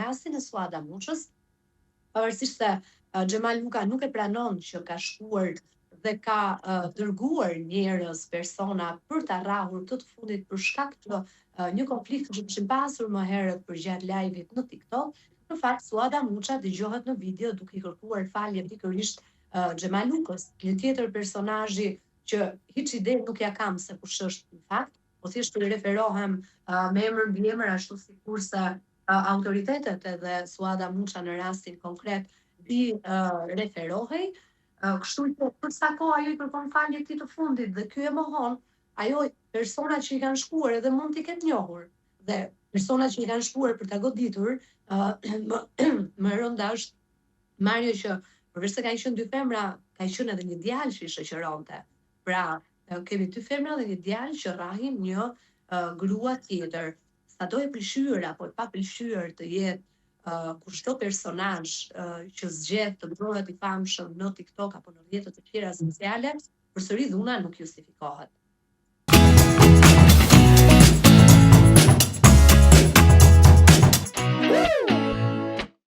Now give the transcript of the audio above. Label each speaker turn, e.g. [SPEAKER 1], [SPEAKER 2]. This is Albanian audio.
[SPEAKER 1] rastin e Suada Muçës, pavarësisht se Xhemal Luka nuk e pranon që ka shkuar dhe ka dërguar njerëz, persona për ta rrahur këtë të fundit për shkak të një konflikti që kishim pasur më herët përgjatë live-it në TikTok, në fakt Suada Muça dëgjohet në video duke i kërkuar falje pikërisht Xhemal Lukës, një tjetër personazhi që hiç ide nuk ja kam se kush është në fakt, po thjesht i referohem me emër mbi emër ashtu sikurse autoritetet edhe Suada Muça në rastin konkret i referohej, kështu që për sa kohë ajo i kërkon falje këtij të fundit dhe ky e mohon, ajo personat që i kanë shkuar edhe mund t'i ketë njohur dhe personat që i kanë shkuar për ta goditur më rënda është Mario që përveç se kanë qenë dy femra, ka qenë edhe një djalë që i shoqëronte. Pra, kemi dy femra dhe një djalë që rrahin një grua tjetër. Sado e pëlqyer apo e pa pëlqyer të jetë kushto personazh që zgjedh të bëhet i famshëm në TikTok apo në rrjetet e tjera sociale, përsëri dhuna nuk justifikohet.